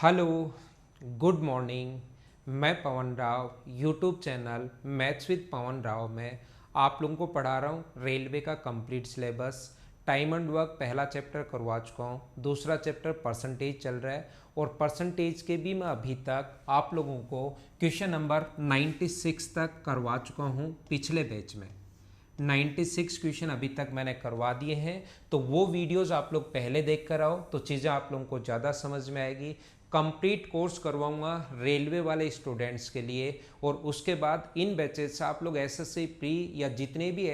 Hello, good morning. मैं Pawan Rao YouTube channel maths with Pawan Rao में आप लोगों को पढ़ा रहा हूँ रेलवे का complete syllabus. Time and work पहला चैप्टर करवा चुका हूँ, दूसरा चैप्टर परसेंटेज चल रहा है और परसेंटेज के भी मैं अभी तक आप लोगों को क्वेश्चन नंबर 96 तक करवा चुका हूँ। पिछले बैच में 96 क्वेश्चन अभी तक मैंने करवा दिए हैं, तो वो वीडियोस आप लोग पहले देख कर आओ तो चीज़ें आप लोगों को ज़्यादा समझ में आएगी। कंप्लीट कोर्स करवाऊंगा रेलवे वाले स्टूडेंट्स के लिए और उसके बाद इन बैचेस से आप लोग एसएससी प्री या जितने भी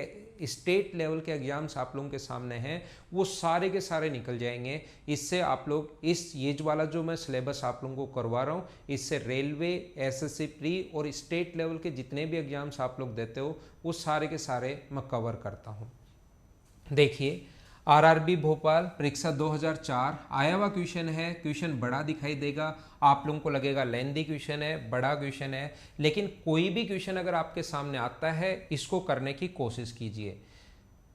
स्टेट लेवल के एग्जाम्स आप लोगों के सामने हैं वो सारे के सारे निकल जाएंगे। इससे आप लोग ये वाला जो मैं सिलेबस आप लोगों को करवा रहा हूँ इससे रेलवे, एसएससी प्री और स्टेट लेवल के जितने भी एग्जाम्स आप लोग देते हो वो सारे के सारे मैं कवर करता हूँ। देखिए, आरआरबी भोपाल परीक्षा 2004 आया हुआ क्वेश्चन है। क्वेश्चन बड़ा दिखाई देगा, आप लोगों को लगेगा लेंथी क्वेश्चन है, बड़ा क्वेश्चन है, लेकिन कोई भी क्वेश्चन अगर आपके सामने आता है इसको करने की कोशिश कीजिए,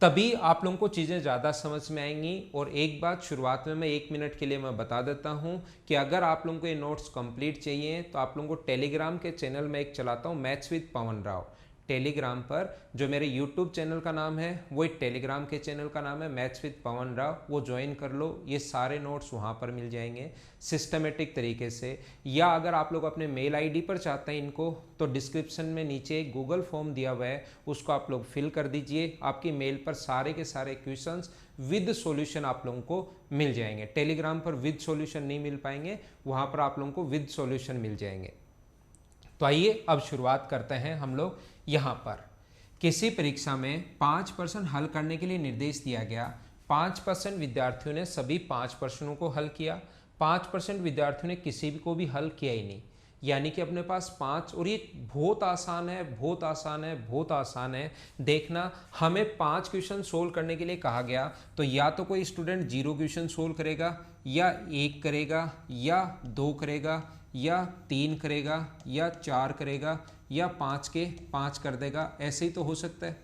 तभी आप लोगों को चीज़ें ज़्यादा समझ में आएंगी। और एक बात शुरुआत में मैं 1 मिनट के लिए मैं बता देता हूँ कि अगर आप लोगों को ये नोट्स कंप्लीट चाहिए तो आप लोगों को टेलीग्राम के चैनल में एक चलाता हूँ maths with Pawan Rao. Telegram पर जो मेरे यूट्यूब चैनल का नाम है वो एक टेलीग्राम के चैनल का नाम है मैथ्स विद पवन राव, वो ज्वाइन कर लो। ये सारे नोट्स वहाँ पर मिल जाएंगे सिस्टमेटिक तरीके से। या अगर आप लोग अपने मेल आईडी पर चाहते हैं इनको तो डिस्क्रिप्शन में नीचे एक गूगल फॉर्म दिया हुआ है, उसको आप लोग फिल कर दीजिए। आपकी मेल पर सारे के सारे क्वेश्चंस विद सॉल्यूशन आप लोगों को मिल जाएंगे। टेलीग्राम पर विद सॉल्यूशन नहीं मिल पाएंगे, वहाँ पर आप लोगों को विद सॉल्यूशन मिल जाएंगे। तो आइए अब शुरुआत करते हैं हम लोग। यहाँ पर किसी परीक्षा में 5% हल करने के लिए निर्देश दिया गया। 5% विद्यार्थियों ने सभी 5 प्रश्नों को हल किया, 5% विद्यार्थियों ने किसी भी को भी हल किया ही नहीं। यानी कि अपने पास 5, और ये बहुत आसान है, बहुत आसान है, बहुत आसान है। देखना, हमें 5 क्वेश्चन सोल्व करने के लिए कहा गया तो या तो कोई स्टूडेंट 0 क्वेश्चन सोल्व करेगा, या 1 करेगा, या 2 करेगा, या 3 करेगा, या 4 करेगा, या 5 के 5 कर देगा। ऐसे ही तो हो सकता है,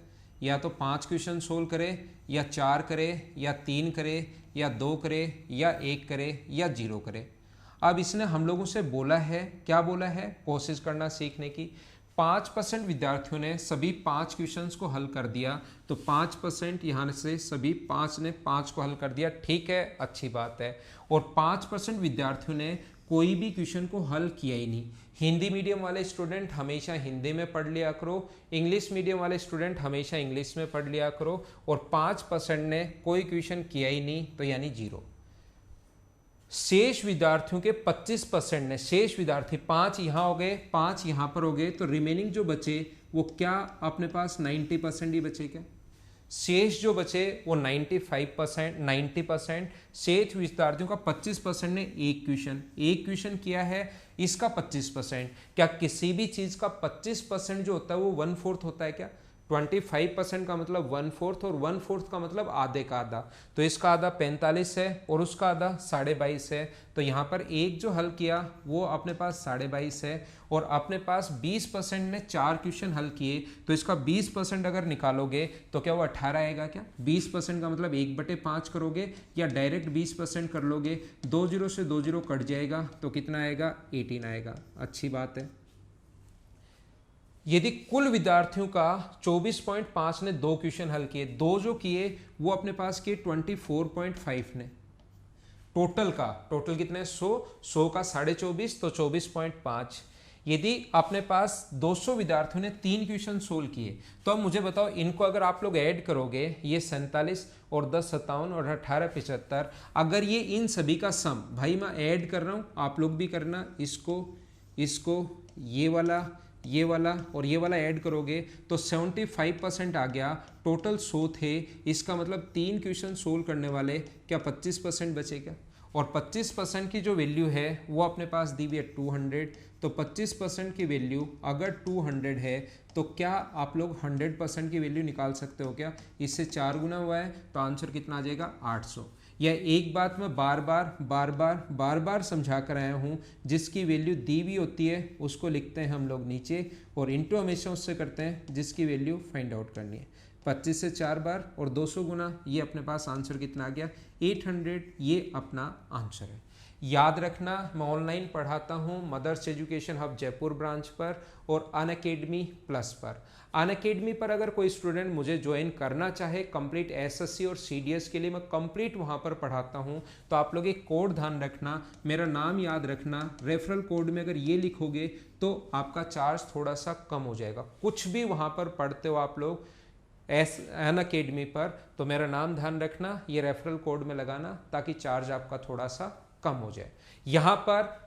या तो 5 क्वेश्चन सोल्व करे, या 4 करे, या 3 करे, या 2 करे, या 1 करे, या 0 करे। अब इसने हम लोगों से बोला है, क्या बोला है? कोशिश करना सीखने की। 5% विद्यार्थियों ने सभी 5 क्वेश्चंस को हल कर दिया, तो 5% यहाँ से सभी 5 ने 5 को हल कर दिया। ठीक है, अच्छी बात है। और 5% विद्यार्थियों ने कोई भी क्वेश्चन को हल किया ही नहीं। हिंदी मीडियम वाले स्टूडेंट हमेशा हिंदी में पढ़ लिया करो, इंग्लिश मीडियम वाले स्टूडेंट हमेशा इंग्लिश में पढ़ लिया करो। और 5% ने कोई क्वेश्चन किया ही नहीं, तो यानी 0। शेष विद्यार्थियों के 25% ने, शेष विद्यार्थी 5 यहाँ हो गए, 5 यहाँ पर हो गए, तो रिमेनिंग जो बचे वो क्या अपने पास 90% ही बचे। क्या शेष जो बचे वो 90%। शेष विद्यार्थियों का 25% ने एक क्वेश्चन किया है, इसका 25%। क्या किसी भी चीज का 25% जो होता है वो 1/4 होता है क्या? 25% का मतलब 1/4 और 1/4 का मतलब आधे का आधा। तो इसका आधा 45 है और उसका आधा 22.5 है। तो यहाँ पर एक जो हल किया वो अपने पास 22.5 है, और अपने पास 20% ने 4 क्वेश्चन हल किए, तो इसका 20% अगर निकालोगे तो क्या वो 18 आएगा क्या? 20% का मतलब 1/5 करोगे, या डायरेक्ट 20% कर लोगे, 2 0 से 2 0 कट जाएगा, तो कितना आएगा? 18 आएगा। अच्छी बात है। यदि कुल विद्यार्थियों का 24.5 ने 2 क्वेश्चन हल किए, 2 जो किए वो अपने पास किए 24.5 ने, टोटल कितने? 100 का 24.5 तो 24.5। यदि अपने पास 200 विद्यार्थियों ने 3 क्वेश्चन सोल्व किए, तो अब मुझे बताओ इनको अगर आप लोग ऐड करोगे, ये 47 और 10 57 और 18 75, अगर ये इन सभी का सम, भाई मैं ऐड कर रहा हूं, आप लोग भी करना, इसको ये वाला और ये वाला ऐड करोगे तो 75% आ गया। टोटल 100 थे, इसका मतलब 3 क्वेश्चन सोल्व करने वाले, क्या 25% बचे क्या? और 25% की जो वैल्यू है वो अपने पास दी हुई है 200। तो 25% की वैल्यू अगर 200 है तो क्या आप लोग 100% की वैल्यू निकाल सकते हो क्या? इससे 4 गुना हुआ है तो आंसर कितना आ जाएगा? 800। यह एक बात मैं बार बार समझा कर आया हूँ, जिसकी वैल्यू दी हुई होती है उसको लिखते हैं हम लोग नीचे, और इंटू हमेशा उससे करते हैं जिसकी वैल्यू फाइंड आउट करनी है। 25 से 4 बार और 200 गुना, ये अपने पास आंसर कितना आ गया? 800। ये अपना आंसर है। याद रखना, मैं ऑनलाइन पढ़ाता हूँ Mother's Education Hub Jaipur branch पर और अनअकैडमी प्लस पर। अनअकैडमी पर अगर कोई स्टूडेंट मुझे ज्वाइन करना चाहे कंप्लीट एसएससी और सीडीएस के लिए, मैं कंप्लीट वहाँ पर पढ़ाता हूँ। तो आप लोग एक कोड ध्यान रखना, मेरा नाम याद रखना, रेफरल कोड में अगर ये लिखोगे तो आपका चार्ज थोड़ा सा कम हो जाएगा। कुछ भी वहाँ पर पढ़ते हो आप लोग अनअकैडमी पर, तो मेरा नाम ध्यान रखना, ये रेफरल कोड में लगाना ताकि चार्ज आपका थोड़ा सा कम हो जाए। यहाँ पर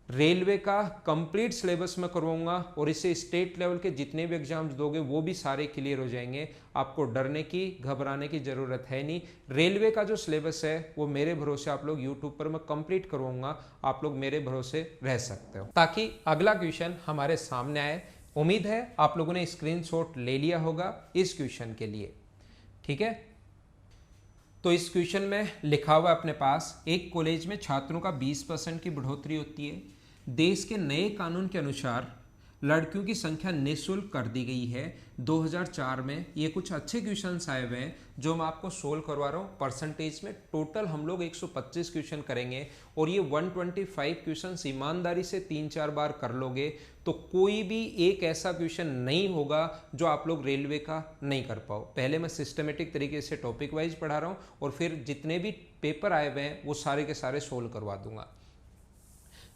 रेलवे का कंप्लीट सिलेबस में करवाऊंगा और इसे स्टेट लेवल के जितने भी एग्जाम्स दोगे वो भी सारे क्लियर हो जाएंगे। आपको डरने की, घबराने की ज़रूरत है नहीं। रेलवे का जो सिलेबस है वो मेरे भरोसे आप लोग यूट्यूब पर मैं कंप्लीट करवाऊंगा, आप लोग मेरे भरोसे रह सकते हो ताकि अगला क्वेश्चन हमारे सामने आए। उम्मीद है आप लोगों ने स्क्रीनशॉट ले लिया होगा इस क्वेश्चन के लिए, ठीक है। तो इस क्वेश्चन में लिखा हुआ अपने पास, एक कॉलेज में छात्रों का 20% की बढ़ोतरी होती है। देश के नए कानून के अनुसार लड़कियों की संख्या निःशुल्क कर दी गई है 2004 में। ये कुछ अच्छे क्वेश्चंस आए हुए हैं जो मैं आपको सोल्व करवा रहा हूँ परसेंटेज में। टोटल हम लोग 125 क्वेश्चन करेंगे और ये 125 क्वेश्चंस ईमानदारी से 3-4 बार कर लोगे तो कोई भी एक ऐसा क्वेश्चन नहीं होगा जो आप लोग रेलवे का नहीं कर पाओ। पहले मैं सिस्टमेटिक तरीके से टॉपिक वाइज पढ़ा रहा हूँ और फिर जितने भी पेपर आए हुए हैं वो सारे के सारे सोल्व करवा दूंगा।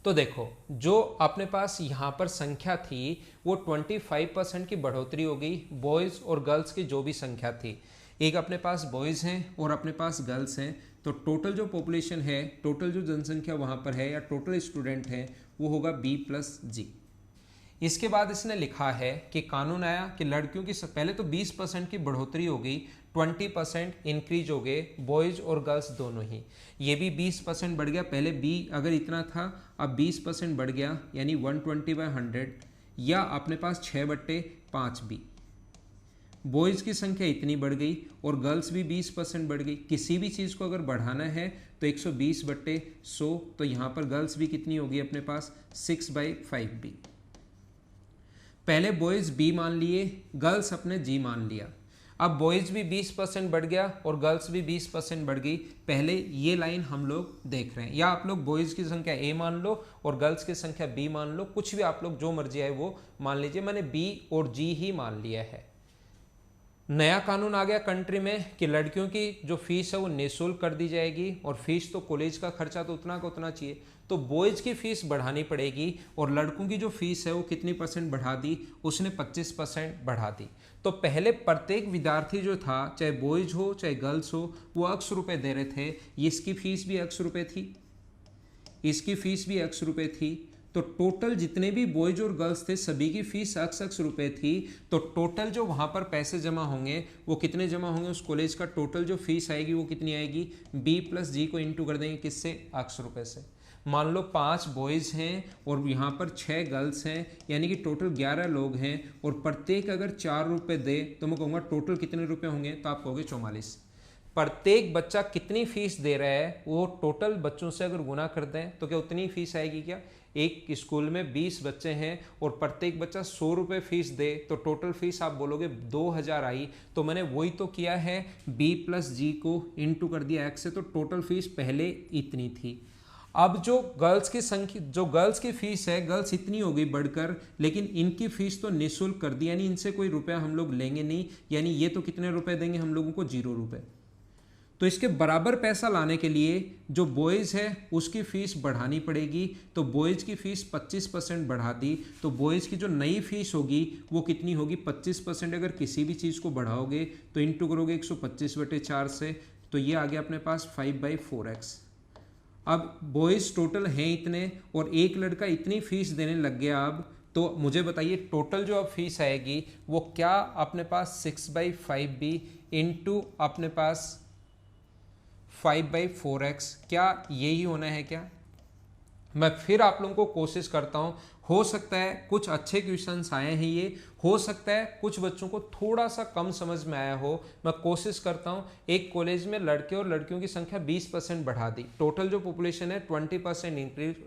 तो देखो, जो अपने पास यहाँ पर संख्या थी वो 25% की बढ़ोतरी हो गई। बॉयज़ और गर्ल्स की जो भी संख्या थी, एक अपने पास बॉयज़ हैं और अपने पास गर्ल्स हैं, तो टोटल जो पॉपुलेशन है, टोटल जो जनसंख्या वहाँ पर है या टोटल स्टूडेंट हैं वो होगा B+G। इसके बाद इसने लिखा है कि कानून आया कि लड़कियों की पहले तो 20% की बढ़ोतरी हो गई, 20% इंक्रीज हो गए बॉयज़ और गर्ल्स दोनों ही। ये भी 20% बढ़ गया, पहले B अगर इतना था अब 20% बढ़ गया, यानी 120/100 या अपने पास 6/5B। बॉयज़ की संख्या इतनी बढ़ गई और गर्ल्स भी 20% बढ़ गई। किसी भी चीज़ को अगर बढ़ाना है तो 120/100, तो यहाँ पर गर्ल्स भी कितनी होगी अपने पास 6/5B। पहले बॉयज़ B मान लिए, गर्ल्स अपने G मान लिया। अब बॉयज़ भी 20% बढ़ गया और गर्ल्स भी 20% बढ़ गई। पहले ये लाइन हम लोग देख रहे हैं, या आप लोग बॉयज़ की संख्या A मान लो और गर्ल्स की संख्या B मान लो, कुछ भी आप लोग जो मर्जी आए वो मान लीजिए। मैंने B और G ही मान लिया है। नया कानून आ गया कंट्री में कि लड़कियों की जो फीस है वो निःशुल्क कर दी जाएगी और फीस तो कॉलेज का खर्चा तो उतना का उतना चाहिए, तो बॉयज़ की फ़ीस बढ़ानी पड़ेगी और लड़कों की जो फीस है वो कितनी परसेंट बढ़ा दी, उसने 25% बढ़ा दी। तो पहले प्रत्येक विद्यार्थी जो था, चाहे बॉयज़ हो चाहे गर्ल्स हो, वो X रुपये दे रहे थे। इसकी फ़ीस भी X रुपये थी, इसकी फ़ीस भी X रुपये थी। तो टोटल जितने भी बॉयज़ और गर्ल्स थे सभी की फीस X रुपये थी। तो टोटल जो वहाँ पर पैसे जमा होंगे वो कितने जमा होंगे, उस कॉलेज का टोटल जो फीस आएगी वो कितनी आएगी, B+G को इंटू कर देंगे किससे, X रुपये से। मान लो 5 बॉयज़ हैं और यहाँ पर 6 गर्ल्स हैं, यानी कि टोटल 11 लोग हैं और प्रत्येक अगर 4 रुपये दे तो मैं कहूँगा टोटल कितने रुपये होंगे, तो आप कहोगे 44। प्रत्येक बच्चा कितनी फीस दे रहा है वो टोटल बच्चों से अगर गुना कर दें तो क्या उतनी फीस आएगी क्या। एक स्कूल में 20 बच्चे हैं और प्रत्येक बच्चा 100 रुपये फीस दे तो टोटल फीस आप बोलोगे 2000 आई। तो मैंने वही तो किया है, B+G को इंटू कर दिया X से, तो टोटल फीस पहले इतनी थी। अब जो गर्ल्स की संख्या, जो गर्ल्स की फीस है, गर्ल्स इतनी हो गई बढ़कर, लेकिन इनकी फीस तो निःशुल्क कर दी, यानी इनसे कोई रुपया हम लोग लेंगे नहीं, यानी ये तो कितने रुपए देंगे हम लोगों को, 0 रुपये। तो इसके बराबर पैसा लाने के लिए जो बॉयज़ है उसकी फ़ीस बढ़ानी पड़ेगी। तो बॉयज़ की फ़ीस 25% बढ़ा दी, तो बॉयज़ की जो नई फ़ीस होगी वो कितनी होगी, 25%। अगर किसी भी चीज़ को बढ़ाओगे तो इंटू करोगे 125/4 से, तो ये आ गया अपने पास 5/4x। अब बॉयज़ टोटल हैं इतने और एक लड़का इतनी फ़ीस देने लग गया। अब तो मुझे बताइए टोटल जो अब फीस आएगी वो क्या अपने पास 6/5B इंटू अपने पास 5/4x, क्या यही होना है क्या। मैं फिर आप लोगों को कोशिश करता हूं, हो सकता है कुछ अच्छे क्वेश्चंस आए हैं, ये हो सकता है कुछ बच्चों को थोड़ा सा कम समझ में आया हो। मैं कोशिश करता हूं, एक कॉलेज में लड़के और लड़कियों की संख्या 20% बढ़ा दी, टोटल जो पॉपुलेशन है 20%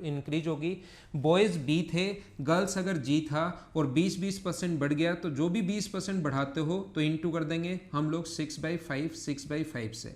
इंक्रीज होगी। बॉयज़ B थे, गर्ल्स अगर G था और 20% बढ़ गया, तो जो भी 20% बढ़ाते हो तो इंटू कर देंगे हम लोग 6/5 से।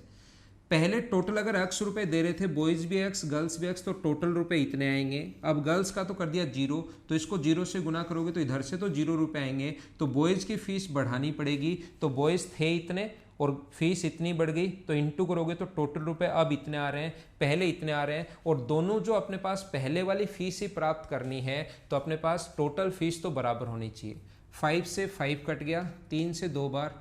पहले टोटल अगर x रुपए दे रहे थे, बॉयज भी x गर्ल्स भी x, तो टोटल रुपए इतने आएंगे। अब गर्ल्स का तो कर दिया 0, तो इसको 0 से गुना करोगे तो इधर से तो 0 रुपए आएंगे, तो बॉयज की फीस बढ़ानी पड़ेगी। तो बॉयज थे इतने और फीस इतनी बढ़ गई, तो इंटू करोगे तो टोटल रुपए अब इतने आ रहे हैं, पहले इतने आ रहे हैं, और दोनों जो अपने पास पहले वाली फीस ही प्राप्त करनी है, तो अपने पास टोटल फीस तो बराबर होनी चाहिए। 5 से 5 कट गया, 3 से 2 बार,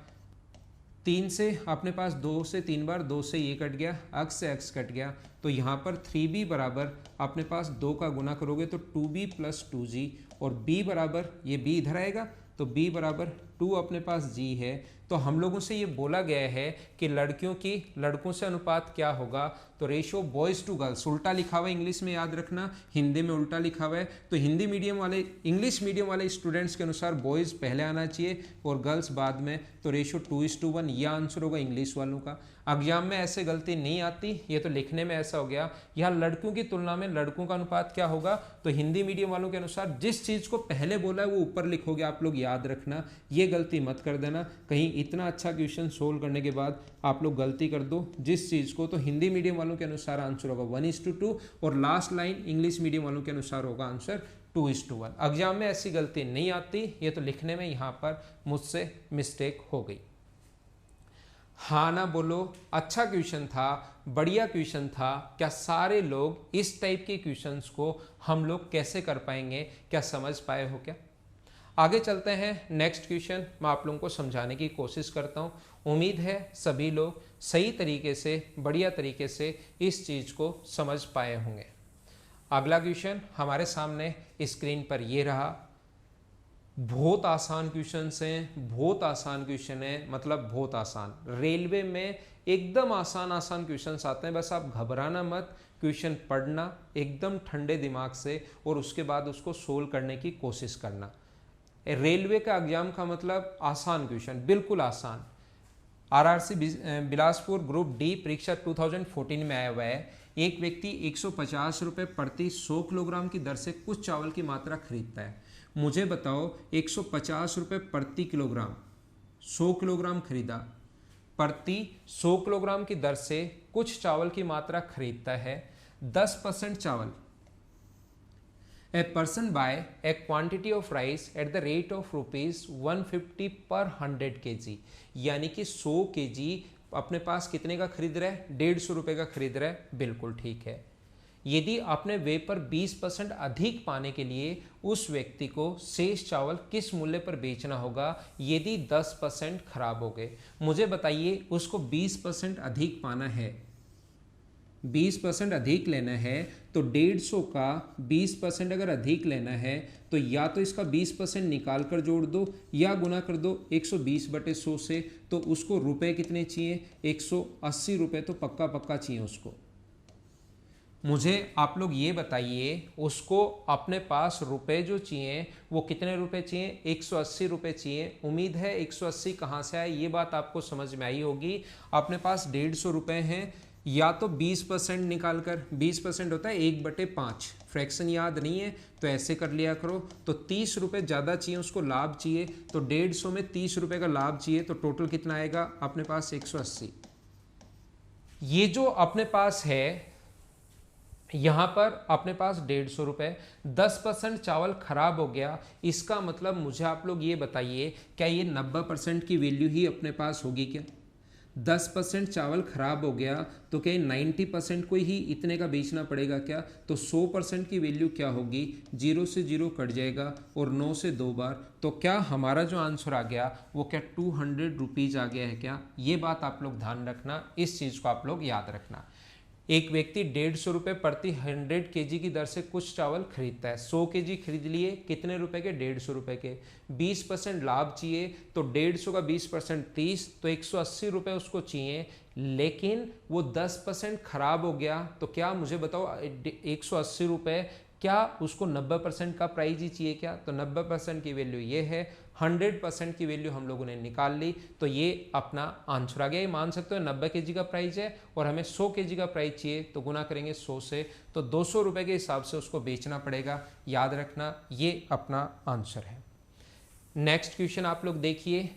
3 से अपने पास 2 से 3 बार, 2 से ये कट गया, x से x कट गया, तो यहाँ पर 3b बराबर अपने पास 2 का गुना करोगे तो 2b प्लस 2g, और b बराबर ये b इधर आएगा, तो b बराबर 2 अपने पास g है। तो हम लोगों से ये बोला गया है कि लड़कियों की लड़कों से अनुपात क्या होगा, तो रेशियो बॉयज़ टू गर्ल्स, उल्टा लिखा हुआ है इंग्लिश में, याद रखना, हिंदी में उल्टा लिखा हुआ है, तो हिंदी मीडियम वाले इंग्लिश मीडियम वाले स्टूडेंट्स के अनुसार बॉयज़ पहले आना चाहिए और गर्ल्स बाद में, तो रेशियो 2:1, यह आंसर होगा इंग्लिश वालों का। एग्जाम में ऐसे गलती नहीं आती, ये तो लिखने में ऐसा हो गया। यहाँ लड़कियों की तुलना में लड़कों का अनुपात क्या होगा, तो हिंदी मीडियम वालों के अनुसार जिस चीज़ को पहले बोला है वो ऊपर लिखोगे, आप लोग याद रखना, ये गलती मत कर देना। कहीं इतना अच्छा क्वेश्चन सोल्व करने के बाद आप लोग गलती कर दो जिस चीज़ को, तो हिंदी मीडियम वालों के अनुसार आंसर होगा 1:2, और लास्ट लाइन इंग्लिश मीडियम वालों के अनुसार होगा आंसर 2:1। एग्जाम में ऐसी गलती नहीं आती, ये तो लिखने में यहाँ पर मुझसे मिस्टेक हो गई। हाँ ना बोलो, अच्छा क्वेश्चन था, बढ़िया क्वेश्चन था। क्या सारे लोग इस टाइप के क्वेश्चंस को हम लोग कैसे कर पाएंगे, क्या समझ पाए हो क्या? आगे चलते हैं, नेक्स्ट क्वेश्चन मैं आप लोगों को समझाने की कोशिश करता हूँ। उम्मीद है सभी लोग सही तरीके से, बढ़िया तरीके से इस चीज़ को समझ पाए होंगे। अगला क्वेश्चन हमारे सामने स्क्रीन पर ये रहा। बहुत आसान क्वेश्चन हैं, बहुत आसान क्वेश्चन है, मतलब बहुत आसान। रेलवे में एकदम आसान आसान क्वेश्चंस आते हैं, बस आप घबराना मत, क्वेश्चन पढ़ना एकदम ठंडे दिमाग से और उसके बाद उसको सोल्व करने की कोशिश करना। रेलवे का एग्जाम का मतलब आसान क्वेश्चन, बिल्कुल आसान। आरआरसी बिलासपुर ग्रुप डी परीक्षा 2014 में आया हुआ है। एक व्यक्ति 150 रुपये प्रति 100 किलोग्राम की दर से कुछ चावल की मात्रा खरीदता है। मुझे बताओ 150 रुपये प्रति किलोग्राम, 100 किलोग्राम खरीदा, प्रति 100 किलोग्राम की दर से कुछ चावल की मात्रा खरीदता है। 10% चावल, A person buy a quantity of rice at the rate of rupees 150 per 100 kg, यानी कि 100 kg अपने पास कितने का खरीद रहा है, 150 रुपये का खरीद रहा है, बिल्कुल ठीक है। यदि आपने वे पर 20% अधिक पाने के लिए उस व्यक्ति को शेष चावल किस मूल्य पर बेचना होगा यदि 10% खराब हो गए? मुझे बताइए, उसको 20% अधिक पाना है, 20% अधिक लेना है, तो 150 का 20% अगर अधिक लेना है तो या तो इसका 20% निकाल कर जोड़ दो या गुना कर दो 120/100 से, तो उसको रुपए कितने चाहिए, 180 रुपये तो पक्का पक्का चाहिए उसको। मुझे आप लोग ये बताइए, उसको अपने पास रुपए जो चाहिए वो कितने रुपए चाहिए, 180 रुपये चाहिए। उम्मीद है 180 कहाँ से आए ये बात आपको समझ में आई होगी। अपने पास 150 रुपये हैं, या तो 20% निकाल कर, 20% होता है 1/5, फ्रैक्शन याद नहीं है तो ऐसे कर लिया करो। तो 30 रुपये ज़्यादा चाहिए उसको, लाभ चाहिए, तो 150 में 30 रुपये का लाभ चाहिए, तो टोटल कितना आएगा अपने पास 180। ये जो अपने पास है यहाँ पर अपने पास 150 रुपये, 10% चावल खराब हो गया, इसका मतलब मुझे आप लोग ये बताइए क्या ये 90% की वैल्यू ही अपने पास होगी क्या? 10% चावल खराब हो गया तो क्या 90% को ही इतने का बेचना पड़ेगा क्या? तो 100% की वैल्यू क्या होगी, 0 से 0 कट जाएगा और 9 से 2 बार, तो क्या हमारा जो आंसर आ गया वो क्या 200 रुपीज़ आ गया है क्या? ये बात आप लोग ध्यान रखना, इस चीज़ को आप लोग याद रखना। एक व्यक्ति 150 रुपये प्रति 100 kg की दर से कुछ चावल खरीदता है। 100 kg खरीद लिए, कितने रुपए के, 150 रुपये के। 20% लाभ चाहिए, तो 150 का 20% 30, तो 180 रुपये उसको चाहिए, लेकिन वो 10% खराब हो गया, तो क्या मुझे बताओ 180 रुपये, क्या उसको 90% का प्राइस ही चाहिए क्या? तो 90% की वैल्यू ये है, 100% की वैल्यू हम लोगों ने निकाल ली, तो ये अपना आंसर आ गया। ये मान सकते हो 90 kg का प्राइस है और हमें 100 kg का प्राइस चाहिए, तो गुना करेंगे 100 से, तो 200 रुपये के हिसाब से उसको बेचना पड़ेगा, याद रखना, ये अपना आंसर है। नेक्स्ट क्वेश्चन आप लोग देखिए।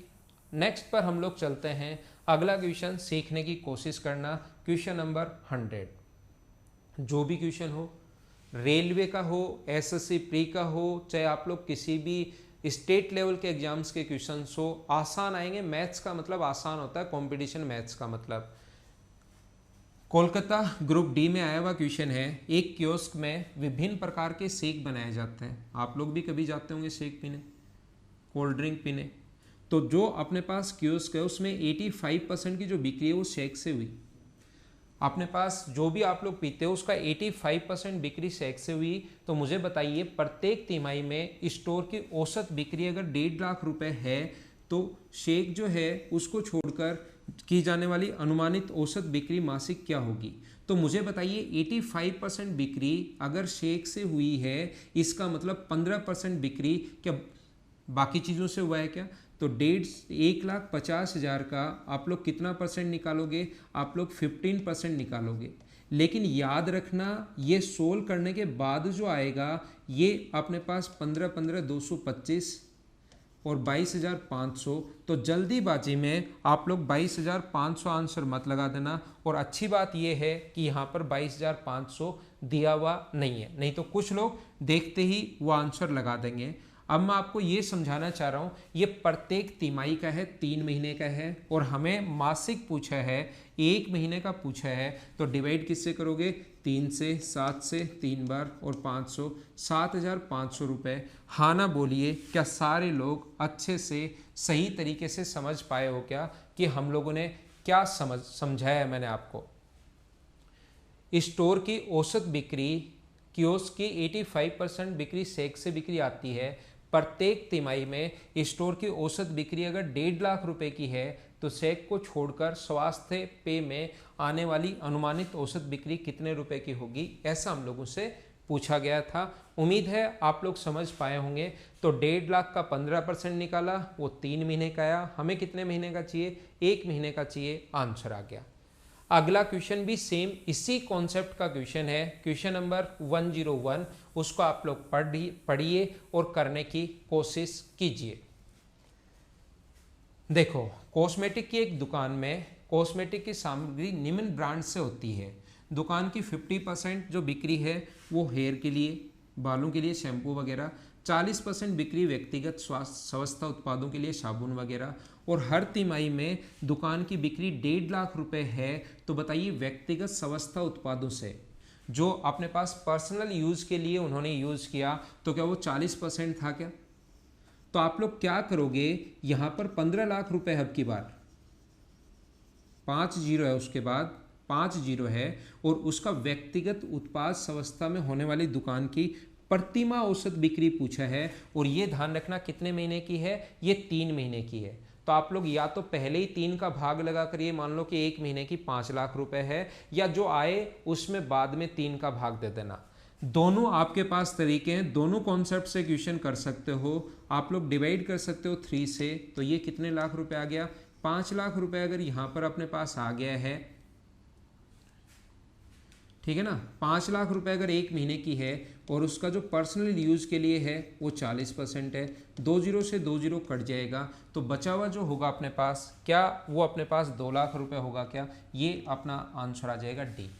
नेक्स्ट पर हम लोग चलते हैं, अगला क्वेश्चन सीखने की कोशिश करना, क्वेश्चन नंबर 100। जो भी क्वेश्चन हो, रेलवे का हो, एसएससी प्री का हो, चाहे आप लोग किसी भी स्टेट लेवल के एग्जाम्स के क्वेश्चन हो, आसान आएंगे। मैथ्स का मतलब आसान होता है, कंपटीशन मैथ्स का मतलब। कोलकाता ग्रुप डी में आया हुआ क्वेश्चन है, एक कियोस्क में विभिन्न प्रकार के शेक बनाए जाते हैं। आप लोग भी कभी जाते होंगे शेक पीने, कोल्ड ड्रिंक पीने। तो जो अपने पास कियोस्क है उसमें 85% की जो बिक्री है वो शेक से हुई। अपने पास जो भी आप लोग पीते हो उसका 85% बिक्री शेक से हुई। तो मुझे बताइए प्रत्येक तिमाही में स्टोर की औसत बिक्री अगर 1.5 लाख रुपए है तो शेक जो है उसको छोड़कर की जाने वाली अनुमानित औसत बिक्री मासिक क्या होगी। तो मुझे बताइए 85% बिक्री अगर शेक से हुई है, इसका मतलब 15% बिक्री क्या बाकी चीज़ों से हुआ है क्या? तो 1,50,000 का आप लोग कितना परसेंट निकालोगे? आप लोग 15% निकालोगे। लेकिन याद रखना ये सोल्व करने के बाद जो आएगा ये अपने पास 15,225 और 22,500। तो जल्दीबाजी में आप लोग 22,500 आंसर मत लगा देना। और अच्छी बात यह है कि यहाँ पर 22,500 दिया हुआ नहीं है, नहीं तो कुछ लोग देखते ही वो आंसर लगा देंगे। अब मैं आपको ये समझाना चाह रहा हूँ, ये प्रत्येक तिमाही का है, 3 महीने का है और हमें मासिक पूछा है, 1 महीने का पूछा है। तो डिवाइड किससे करोगे? 3 से, 7 से 3 बार और 500, 7,500 रुपये। हाँ ना बोलिए, क्या सारे लोग अच्छे से सही तरीके से समझ पाए हो क्या कि हम लोगों ने क्या समझाया है मैंने आपको? स्टोर की औसत बिक्री, कियोस्क की 85% बिक्री शेक से बिक्री आती है। प्रत्येक तिमाही में स्टोर की औसत बिक्री अगर 1.5 लाख रुपए की है तो शेक को छोड़कर स्वास्थ्य पे में आने वाली अनुमानित औसत बिक्री कितने रुपए की होगी, ऐसा हम लोगों से पूछा गया था। उम्मीद है आप लोग समझ पाए होंगे। तो 1.5 लाख का 15% निकाला, वो 3 महीने का आया। हमें कितने महीने का चाहिए? 1 महीने का चाहिए। आंसर आ गया। अगला क्वेश्चन भी सेम इसी कॉन्सेप्ट का क्वेश्चन है, क्वेश्चन नंबर 101। उसको आप लोग पढ़िए और करने की कोशिश कीजिए। देखो, कॉस्मेटिक की एक दुकान में कॉस्मेटिक की सामग्री निम्न ब्रांड से होती है। दुकान की 50% जो बिक्री है वो हेयर के लिए, बालों के लिए शैम्पू वगैरह, 40% बिक्री व्यक्तिगत स्वास्थ्य उत्पादों के लिए साबुन वगैरह, और हर तिमाही में दुकान की बिक्री 1.5 लाख रुपए है। तो बताइए व्यक्तिगत स्वास्थ्य उत्पादों से जो अपने पास पर्सनल यूज के लिए उन्होंने यूज किया, तो क्या वो 40% था क्या? तो आप लोग क्या करोगे, यहां पर 15 लाख रुपए अब की बार 5 जीरो है, उसके बाद 5 जीरो है, और उसका व्यक्तिगत उत्पाद स्वास्थ्य में होने वाली दुकान की प्रतिमाह औसत बिक्री पूछा है। और ये ध्यान रखना कितने महीने की है? ये 3 महीने की है। तो आप लोग या तो पहले ही 3 का भाग लगा करिए, मान लो कि 1 महीने की 5 लाख रुपए है, या जो आए उसमें बाद में 3 का भाग दे देना। दोनों आपके पास तरीके हैं, दोनों कॉन्सेप्ट से क्वेश्चन कर सकते हो। आप लोग डिवाइड कर सकते हो 3 से, तो ये कितने लाख रुपए आ गया? 5 लाख रुपए अगर यहां पर अपने पास आ गया है, ठीक है ना। 5 लाख रुपए अगर 1 महीने की है और उसका जो पर्सनल यूज के लिए है वो 40% है, 2 जीरो से 2 जीरो कट जाएगा, तो बचा हुआ जो होगा अपने पास, क्या वो अपने पास 2 लाख रुपए होगा क्या? ये अपना आंसर आ जाएगा डी।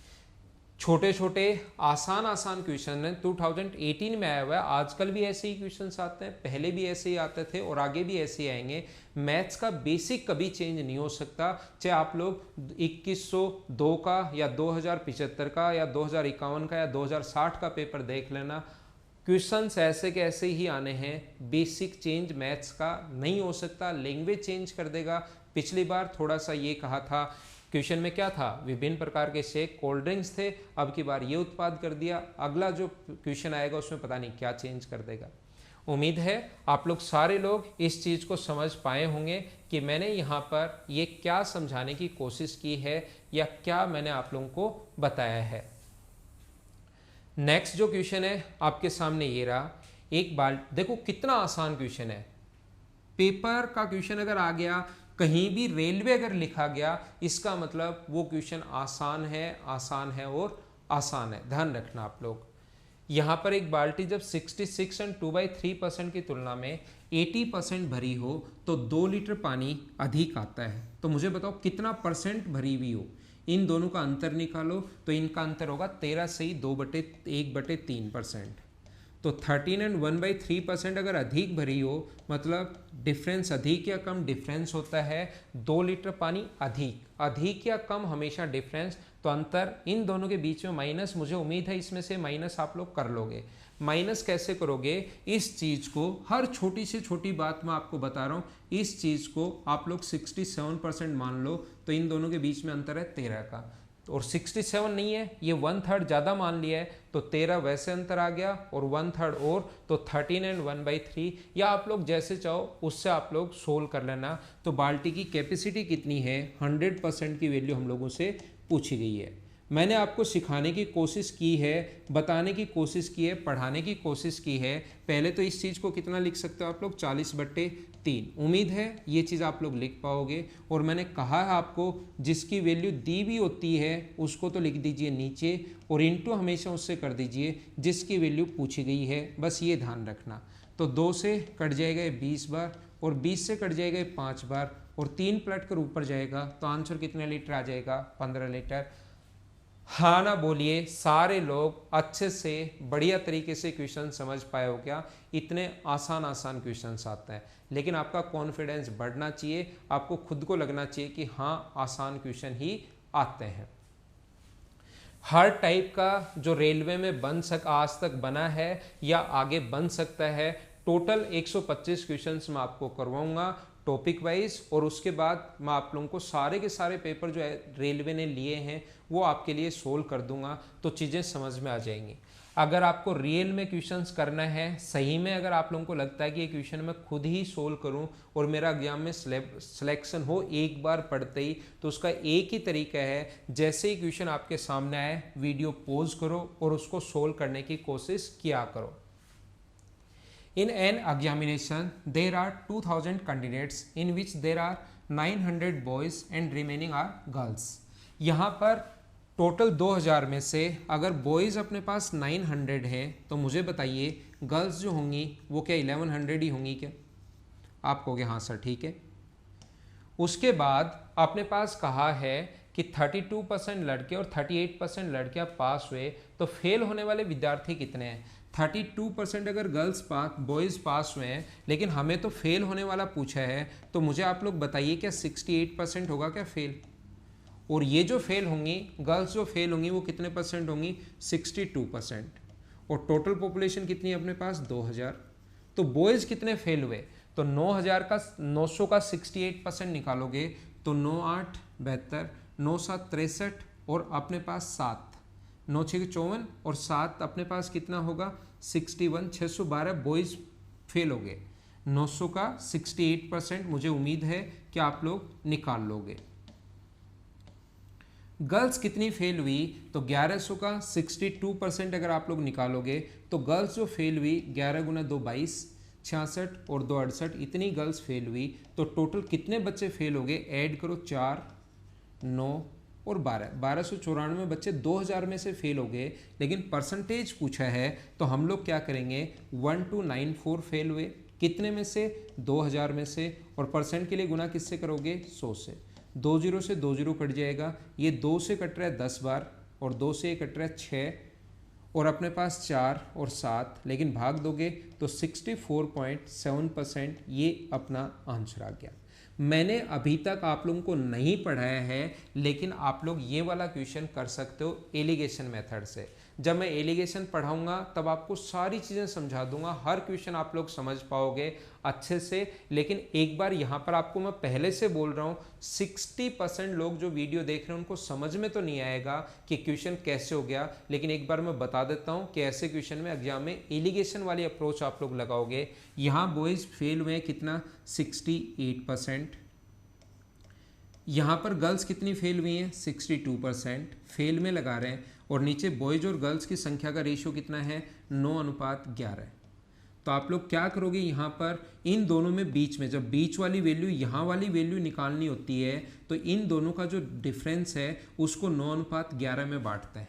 छोटे छोटे आसान क्वेश्चन हैं, 2018 में आया हुआ है। आजकल भी ऐसे ही क्वेश्चंस आते हैं, पहले भी ऐसे ही आते थे और आगे भी ऐसे ही आएंगे। मैथ्स का बेसिक कभी चेंज नहीं हो सकता, चाहे आप लोग 2102 का या 2075 का या 2051 का या 2060 का पेपर देख लेना, क्वेश्चंस ऐसे के ऐसे ही आने हैं। बेसिक चेंज मैथ्स का नहीं हो सकता, लैंग्वेज चेंज कर देगा। पिछली बार थोड़ा सा ये कहा था, क्वेश्चन में क्या था? विभिन्न प्रकार के शेक, कोल्ड ड्रिंक्स थे, अब की बार ये उत्पाद कर दिया। अगला जो क्वेश्चन आएगा उसमें पता नहीं क्या चेंज कर देगा। उम्मीद है आप लोग सारे लोग इस चीज़ को समझ पाए होंगे कि मैंने यहाँ पर ये क्या समझाने की कोशिश की है या क्या मैंने आप लोगों को बताया है। नेक्स्ट जो क्वेश्चन है आपके सामने ये रहा। एक बार देखो कितना आसान क्वेश्चन है। पेपर का क्वेश्चन अगर आ गया, कहीं भी रेलवे अगर लिखा गया, इसका मतलब वो क्वेश्चन आसान है और आसान है। ध्यान रखना आप लोग। यहाँ पर एक बाल्टी जब 66 एंड 2/3% की तुलना में 80% भरी हो तो 2 लीटर पानी अधिक आता है। तो मुझे बताओ कितना परसेंट भरी हुई हो। इन दोनों का अंतर निकालो तो इनका अंतर होगा 13 से ही 2/1/3%। तो 13 एंड 1/3% अगर अधिक भरी हो मतलब डिफरेंस अधिक या कम, डिफरेंस होता है 2 लीटर पानी अधिक, अधिक या कम हमेशा डिफरेंस, तो अंतर इन दोनों के बीच में माइनस, मुझे उम्मीद है इसमें से माइनस आप लोग कर लोगे। माइनस कैसे करोगे, इस चीज़ को हर छोटी से छोटी बात मैं आपको बता रहा हूँ, इस चीज़ को आप लोग 67% मान लो तो इन दोनों के बीच में अंतर है 13 का, और 67 नहीं है, ये 1/3 ज़्यादा मान लिया है तो 13 वैसे अंतर आ गया और 1/3 और, तो 13 एंड 1/3, या आप लोग जैसे चाहो उससे आप लोग सोल्व कर लेना। तो बाल्टी की कैपेसिटी कितनी है, 100% की वैल्यू हम लोगों से पूछी गई है। मैंने आपको सिखाने की कोशिश की है, बताने की कोशिश की है, पढ़ाने की कोशिश की है। पहले तो इस चीज़ को कितना लिख सकते हो आप लोग, 40/3। उम्मीद है ये चीज़ आप लोग लिख पाओगे। और मैंने कहा है आपको जिसकी वैल्यू दी भी होती है उसको तो लिख दीजिए नीचे, और इंटू हमेशा उससे कर दीजिए जिसकी वैल्यू पूछी गई है, बस ये ध्यान रखना। तो 2 से कट जाएगा 20 बार, और 20 से कट जाएगा 5 बार, और 3 पलट कर ऊपर जाएगा तो आंसर कितने लीटर आ जाएगा, 15 लीटर। हाँ ना बोलिए, सारे लोग अच्छे से बढ़िया तरीके से क्वेश्चन समझ पाए हो क्या? इतने आसान आसान क्वेश्चंस आते हैं, लेकिन आपका कॉन्फिडेंस बढ़ना चाहिए, आपको खुद को लगना चाहिए कि हाँ आसान क्वेश्चन ही आते हैं। हर टाइप का जो रेलवे में आज तक बना है या आगे बन सकता है, टोटल 125 क्वेश्चंस मैं आपको करवाऊंगा टॉपिक वाइज, और उसके बाद मैं आप लोगों को सारे के सारे पेपर जो रेलवे ने लिए हैं वो आपके लिए सोल्व कर दूंगा, तो चीज़ें समझ में आ जाएंगी। अगर आपको रियल में क्वेश्चंस करना है, सही में अगर आप लोगों को लगता है कि ये क्वेश्चन मैं खुद ही सोल्व करूं और मेरा एग्जाम में सिलेक्शन हो एक बार पढ़ते ही, तो उसका एक ही तरीका है, जैसे ही क्वेश्चन आपके सामने आए वीडियो पॉज करो और उसको सोल्व करने की कोशिश किया करो। In an examination, there are 2000 candidates in which there are 900 boys and remaining are girls. यहाँ पर टोटल 2000 में से अगर बॉयज़ अपने पास 900 है तो मुझे बताइए गर्ल्स जो होंगी वो क्या 1100 ही होंगी क्या? आप कहोगे हाँ सर ठीक है। उसके बाद अपने पास कहा है कि 32% लड़के और 38% लड़कियां पास हुए, तो फेल होने वाले विद्यार्थी कितने हैं? 32% अगर गर्ल्स बॉयज़ पास हुए हैं, लेकिन हमें तो फेल होने वाला पूछा है, तो मुझे आप लोग बताइए क्या 68% होगा क्या फेल? और ये जो फेल होंगी गर्ल्स जो फेल होंगी वो कितने परसेंट होंगी? 62%। और टोटल पॉपुलेशन कितनी है अपने पास? 2000। तो बॉयज़ कितने फेल हुए? तो 900 का 68% निकालोगे तो 9 8 72, 9 7 63, और अपने पास 7, 9 6 54, और 7 अपने पास कितना होगा? 61, 612 बॉयज़ फेल हो गए। 900 का 68% मुझे उम्मीद है कि आप लोग निकाल लोगे। गर्ल्स कितनी फेल हुई? तो 1100 का 62% अगर आप लोग निकालोगे तो गर्ल्स जो फेल हुई 11 गुना 2 22, 66 और 2 68, इतनी गर्ल्स फेल हुई। तो टोटल कितने बच्चे फेल हो गए? ऐड करो 4 9 और 12, 1294 बच्चे 2000 में से फेल हो गए। लेकिन परसेंटेज पूछा है तो हम लोग क्या करेंगे? 1294 फेल हुए, कितने में से? 2000 में से, और परसेंट के लिए गुना किससे करोगे? 100 से। 20 से 20 कट जाएगा, ये 2 से कट रहा है 10 बार, और 2 से कट रहा है 6, और अपने पास 4 और 7, लेकिन भाग दोगे तो 64.7% ये अपना आंसर आ गया। मैंने अभी तक आप लोगों को नहीं पढ़ाया है, लेकिन आप लोग ये वाला क्वेश्चन कर सकते हो एलिगेशन मेथड से। जब मैं एलिगेशन पढ़ाऊंगा तब आपको सारी चीज़ें समझा दूंगा, हर क्वेश्चन आप लोग समझ पाओगे अच्छे से। लेकिन एक बार यहाँ पर आपको मैं पहले से बोल रहा हूँ, 60% लोग जो वीडियो देख रहे हैं उनको समझ में तो नहीं आएगा कि क्वेश्चन कैसे हो गया, लेकिन एक बार मैं बता देता हूँ कि ऐसे क्वेश्चन में एग्जाम में एलिगेशन वाली अप्रोच आप लोग लगाओगे। यहाँ बॉयज़ फेल हुए कितना? 68%। यहाँ पर गर्ल्स कितनी फेल हुई हैं? 62% फेल में लगा रहे हैं, और नीचे बॉयज़ और गर्ल्स की संख्या का रेशियो कितना है? 9:11। तो आप लोग क्या करोगे? यहाँ पर इन दोनों में बीच में, जब बीच वाली वैल्यू यहाँ वाली वैल्यू निकालनी होती है, तो इन दोनों का जो डिफरेंस है उसको 9:11 में बांटते हैं।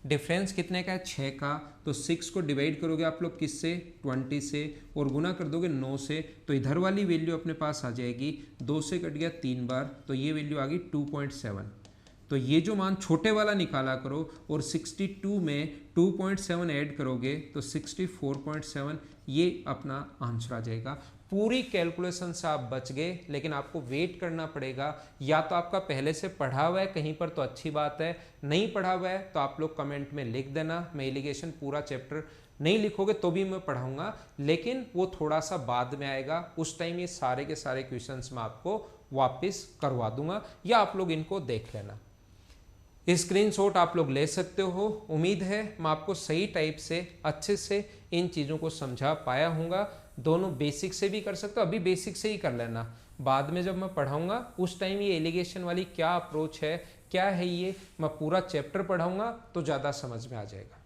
डिफरेंस कितने का है? 6 का। तो 6 को डिवाइड करोगे आप लोग किससे? 20 से, और गुना कर दोगे 9 से, तो इधर वाली वैल्यू अपने पास आ जाएगी। 2 से कट गया 3 बार, तो ये वैल्यू आ गई 2.7। तो ये जो मान छोटे वाला निकाला करो और 62 में 2.7 ऐड करोगे तो 64.7 ये अपना आंसर आ जाएगा। पूरी कैलकुलेशन से आप बच गए, लेकिन आपको वेट करना पड़ेगा। या तो आपका पहले से पढ़ा हुआ है कहीं पर तो अच्छी बात है, नहीं पढ़ा हुआ है तो आप लोग कमेंट में लिख देना। मैं इरिगेशन पूरा चैप्टर नहीं लिखोगे तो भी मैं पढ़ाऊंगा, लेकिन वो थोड़ा सा बाद में आएगा। उस टाइम ये सारे के सारे क्वेश्चंस मैं आपको वापस करवा दूंगा, या आप लोग इनको देख लेना। स्क्रीनशॉट आप लोग ले सकते हो। उम्मीद है मैं आपको सही टाइप से अच्छे से इन चीज़ों को समझा पाया हूँगा। दोनों बेसिक से भी कर सकते हो, अभी बेसिक से ही कर लेना, बाद में जब मैं पढ़ाऊँगा उस टाइम ये एलिगेशन वाली क्या अप्रोच है, क्या है, ये मैं पूरा चैप्टर पढ़ाऊँगा तो ज़्यादा समझ में आ जाएगा।